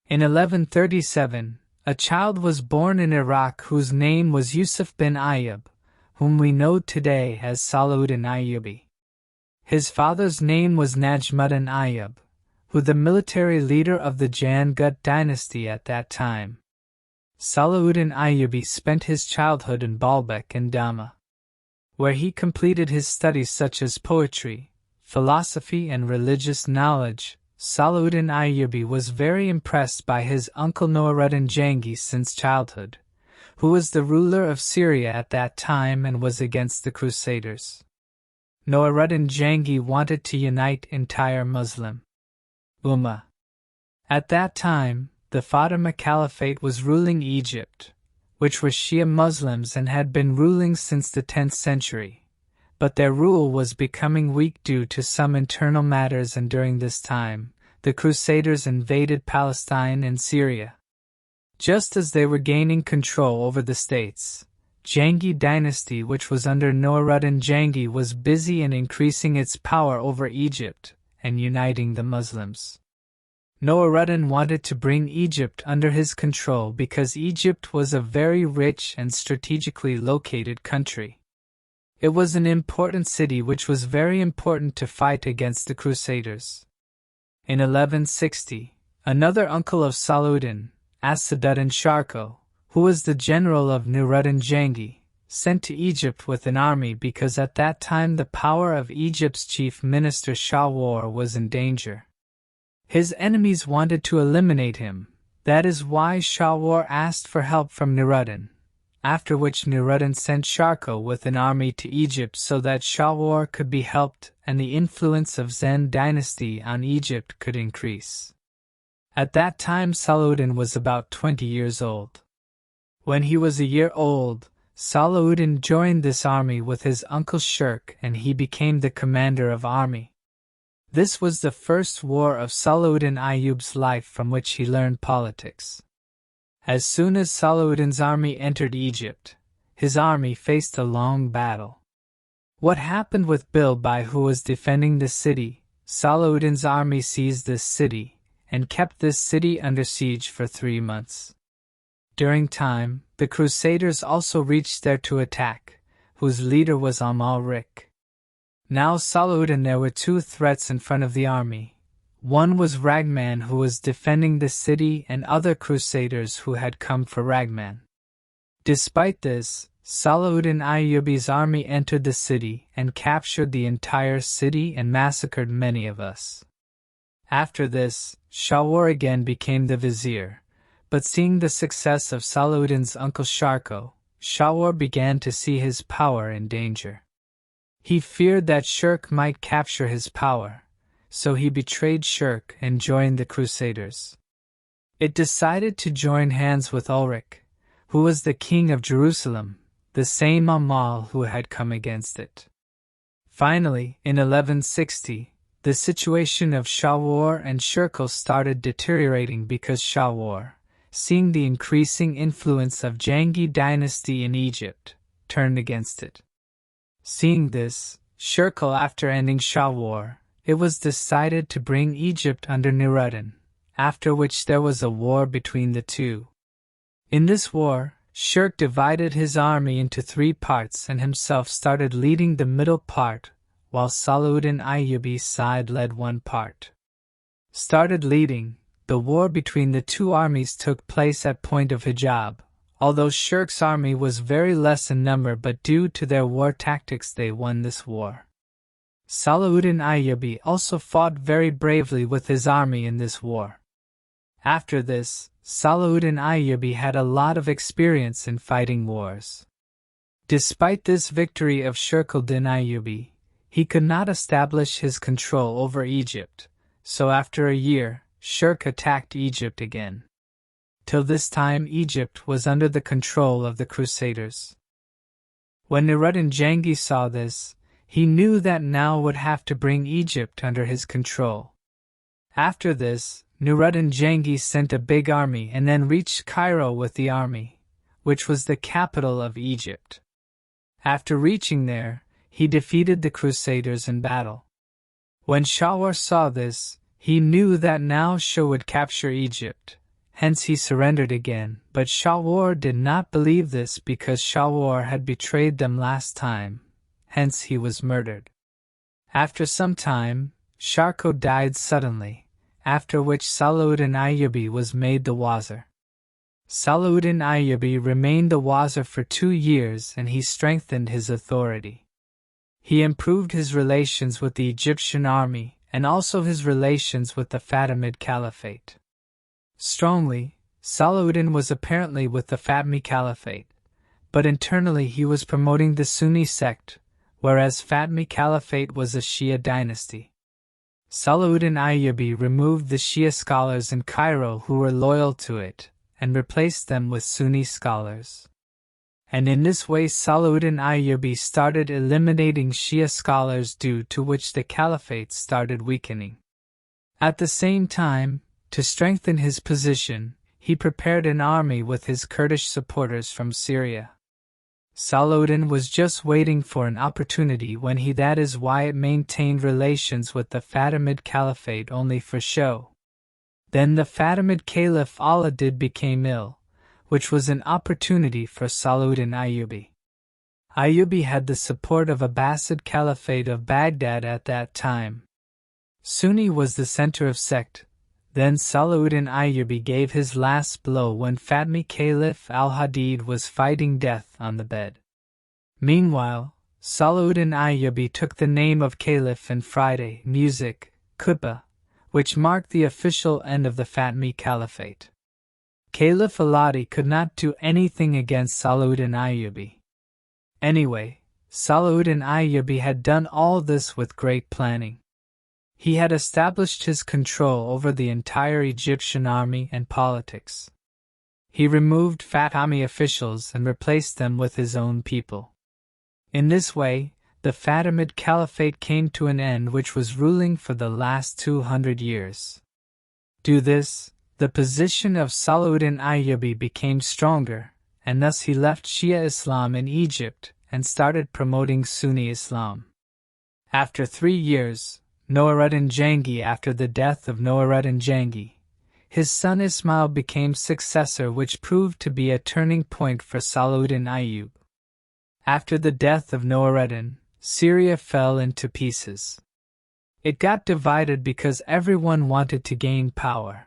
In 1137, a child was born in Iraq whose name was Yusuf bin Ayyub, whom we know today as Salahuddin Ayubi. His father's name was Najmuddin Ayyub, who the military leader of the Jangud dynasty at that time. Salahuddin Ayubi spent his childhood in Baalbek and Dhamma, where he completed his studies such as poetry, philosophy and religious knowledge. Salahuddin Ayubi was very impressed by his uncle Nuruddin Jangi since childhood, who was the ruler of Syria at that time and was against the Crusaders. Nuruddin Jangi wanted to unite entire Muslim Ummah. At that time, the Fatima Caliphate was ruling Egypt, which were Shia Muslims and had been ruling since the 10th century. But their rule was becoming weak due to some internal matters, and during this time, the Crusaders invaded Palestine and Syria. Just as they were gaining control over the states, Jangi dynasty, which was under Nuruddin Jangi, was busy in increasing its power over Egypt and uniting the Muslims. Nuruddin wanted to bring Egypt under his control because Egypt was a very rich and strategically located country. It was an important city which was very important to fight against the Crusaders. In 1160, another uncle of Salahuddin, Asaduddin Sharko, who was the general of Nuruddin Jangi, sent to Egypt with an army because at that time the power of Egypt's chief minister Shawwar was in danger. His enemies wanted to eliminate him, that is why Shawwar asked for help from Nuruddin. After which Nuruddin sent Sharko with an army to Egypt so that Shawwar could be helped and the influence of Zen dynasty on Egypt could increase. At that time Salahuddin was about 20 years old. When he was a year old, Salahuddin joined this army with his uncle Shirk and he became the commander of army. This was the first war of Salahuddin Ayub's life from which he learned politics. As soon as Salahuddin's army entered Egypt, his army faced a long battle. What happened with Bilbai, who was defending the city? Salahuddin's army seized this city and kept this city under siege for 3 months. During time, the Crusaders also reached there to attack, whose leader was Amalrik. Now Salahuddin, there were 2 threats in front of the army. One was Ragman, who was defending the city, and other Crusaders who had come for Ragman. Despite this, Salahuddin Ayubi's army entered the city and captured the entire city and massacred many of us. After this, Shawwar again became the vizier, but seeing the success of Salahuddin's uncle Sharko, Shawwar began to see his power in danger. He feared that Shirk might capture his power, so he betrayed Shirk and joined the Crusaders. It decided to join hands with Ulrich, who was the king of Jerusalem, the same Amal who had come against it. Finally, in 1160, the situation of Shawwar and Shirkuh started deteriorating because Shawwar, seeing the increasing influence of Jangi dynasty in Egypt, turned against it. Seeing this, Shirkuh, after ending Shawwar, it was decided to bring Egypt under Nuruddin, after which there was a war between the two. In this war, Shirk divided his army into 3 parts and himself started leading the middle part, while Salahuddin Ayubi's side led 1 part. Started leading, the war between the 2 armies took place at Point of Hijab, although Shirk's army was very less in number, but due to their war tactics they won this war. Salahuddin Ayubi also fought very bravely with his army in this war. After this, Salahuddin Ayubi had a lot of experience in fighting wars. Despite this victory of Salahuddin Ayubi, he could not establish his control over Egypt, so after a year, Shirk attacked Egypt again. Till this time Egypt was under the control of the Crusaders. When Nuruddin Jangi saw this, he knew that now would have to bring Egypt under his control. After this, Nuruddin Jangi sent a big army and then reached Cairo with the army, which was the capital of Egypt. After reaching there, he defeated the Crusaders in battle. When Shawwar saw this, he knew that now Shah would capture Egypt, hence he surrendered again, but Shawar did not believe this because Shawar had betrayed them last time, hence he was murdered. After some time, Sharko died suddenly, after which Salahuddin Ayubi was made the wazir. Salahuddin Ayubi remained the wazir for 2 years and he strengthened his authority. He improved his relations with the Egyptian army and also his relations with the Fatimid Caliphate. Strongly, Salahuddin was apparently with the Fatimid Caliphate, but internally he was promoting the Sunni sect, whereas Fatimid Caliphate was a Shia dynasty. Salahuddin Ayubi removed the Shia scholars in Cairo who were loyal to it, and replaced them with Sunni scholars. And in this way Salahuddin Ayubi started eliminating Shia scholars, due to which the caliphate started weakening. At the same time, to strengthen his position, he prepared an army with his Kurdish supporters from Syria. Salahuddin was just waiting for an opportunity when that is why it maintained relations with the Fatimid Caliphate only for show. Then the Fatimid Caliph Al-Adid became ill, which was an opportunity for Salahuddin Ayubi. Ayubi had the support of Abbasid Caliphate of Baghdad at that time. Sunni was the center of sect. Then Salahuddin Ayubi gave his last blow when Fatimid Caliph Al-Hadid was fighting death on the bed. Meanwhile, Salahuddin Ayubi took the name of Caliph in Friday music, khutbah, which marked the official end of the Fatimid Caliphate. Caliph Al-Hadi could not do anything against Salahuddin Ayubi. Anyway, Salahuddin Ayubi had done all this with great planning. He had established his control over the entire Egyptian army and politics. He removed Fatimid officials and replaced them with his own people. In this way, the Fatimid Caliphate came to an end, which was ruling for the last 200 years. Due to this, the position of Salahuddin Ayubi became stronger, and thus he left Shia Islam in Egypt and started promoting Sunni Islam. After 3 years, Nuruddin Jangi, after the death of Nuruddin Jangi, his son Ismail became successor, which proved to be a turning point for Salahuddin Ayub. After the death of Nuruddin, Syria fell into pieces. It got divided because everyone wanted to gain power.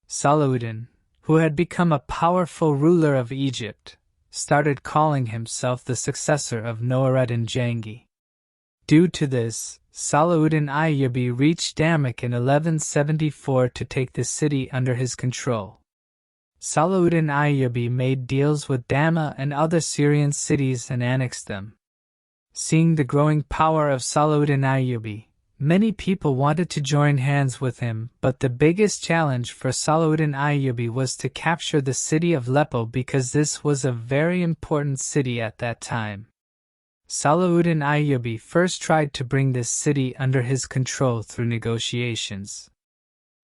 Salahuddin, who had become a powerful ruler of Egypt, started calling himself the successor of Nuruddin Jangi. Due to this, Salahuddin Ayubi reached Damak in 1174 to take the city under his control. Salahuddin Ayubi made deals with Dama and other Syrian cities and annexed them. Seeing the growing power of Salahuddin Ayubi, many people wanted to join hands with him, but the biggest challenge for Salahuddin Ayubi was to capture the city of Aleppo because this was a very important city at that time. Salahuddin Ayubi first tried to bring this city under his control through negotiations.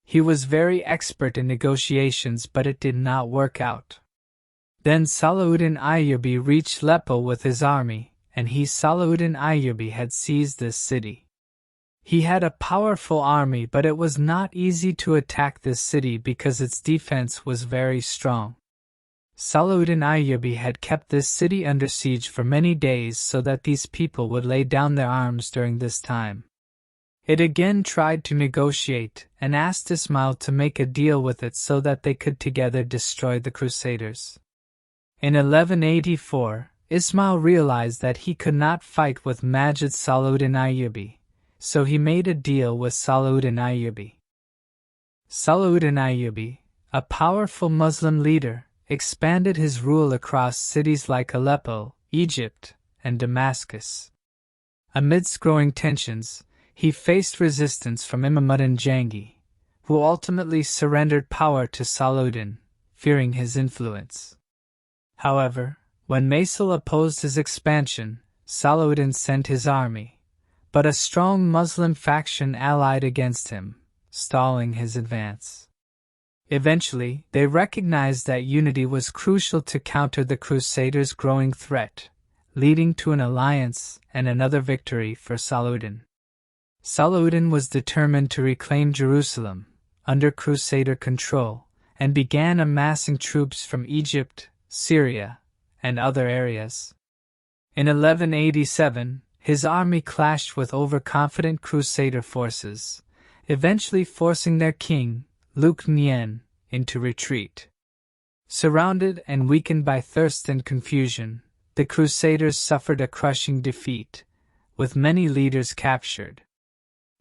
He was very expert in negotiations, but it did not work out. Then Salahuddin Ayubi reached Aleppo with his army, and Salahuddin Ayubi had seized this city. He had a powerful army, but it was not easy to attack this city because its defense was very strong. Salahuddin Ayubi had kept this city under siege for many days so that these people would lay down their arms during this time. It again tried to negotiate and asked Ismail to make a deal with it so that they could together destroy the Crusaders. In 1184, Ismail realized that he could not fight with Majid Salahuddin Ayubi, so he made a deal with Salahuddin Ayubi. Salahuddin Ayubi, a powerful Muslim leader, expanded his rule across cities like Aleppo, Egypt, and Damascus. Amidst growing tensions, he faced resistance from Imamuddin Jangi, who ultimately surrendered power to Salahuddin, fearing his influence. However, when Maysal opposed his expansion, Salahuddin sent his army, but a strong Muslim faction allied against him, stalling his advance. Eventually, they recognized that unity was crucial to counter the Crusaders' growing threat, leading to an alliance and another victory for Salahuddin. Salahuddin was determined to reclaim Jerusalem, under Crusader control, and began amassing troops from Egypt, Syria, and other areas. In 1187, his army clashed with overconfident Crusader forces, eventually forcing their king, Luc Nien, into retreat. Surrounded and weakened by thirst and confusion, the Crusaders suffered a crushing defeat, with many leaders captured.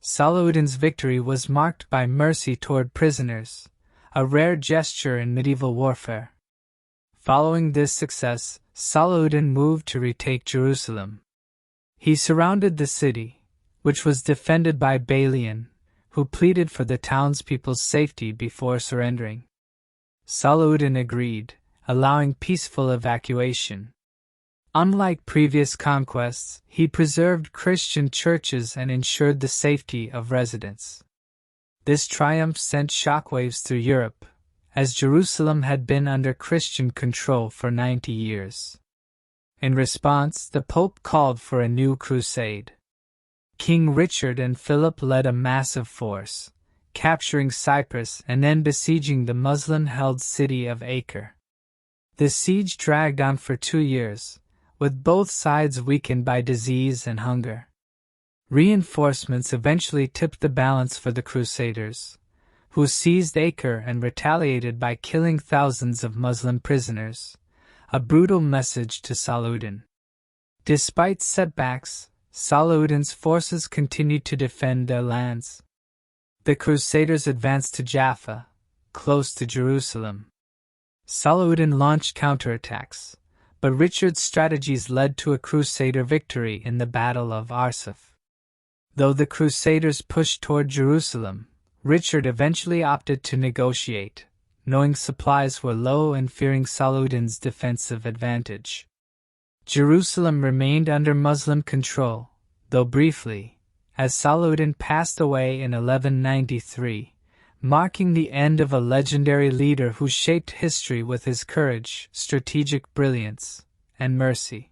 Salahuddin's victory was marked by mercy toward prisoners, a rare gesture in medieval warfare. Following this success, Salahuddin moved to retake Jerusalem. He surrounded the city, which was defended by Balian, who pleaded for the townspeople's safety before surrendering. Salahuddin agreed, allowing peaceful evacuation. Unlike previous conquests, he preserved Christian churches and ensured the safety of residents. This triumph sent shockwaves through Europe, as Jerusalem had been under Christian control for 90 years. In response, the Pope called for a new crusade. King Richard and Philip led a massive force, capturing Cyprus and then besieging the Muslim-held city of Acre. The siege dragged on for 2 years, with both sides weakened by disease and hunger. Reinforcements eventually tipped the balance for the Crusaders, who seized Acre and retaliated by killing thousands of Muslim prisoners, a brutal message to Salahuddin. Despite setbacks, Salahuddin's forces continued to defend their lands. The Crusaders advanced to Jaffa, close to Jerusalem. Salahuddin launched counterattacks, but Richard's strategies led to a Crusader victory in the Battle of Arsuf. Though the Crusaders pushed toward Jerusalem, Richard eventually opted to negotiate, knowing supplies were low and fearing Salahuddin's defensive advantage. Jerusalem remained under Muslim control, though briefly, as Salahuddin passed away in 1193, marking the end of a legendary leader who shaped history with his courage, strategic brilliance, and mercy.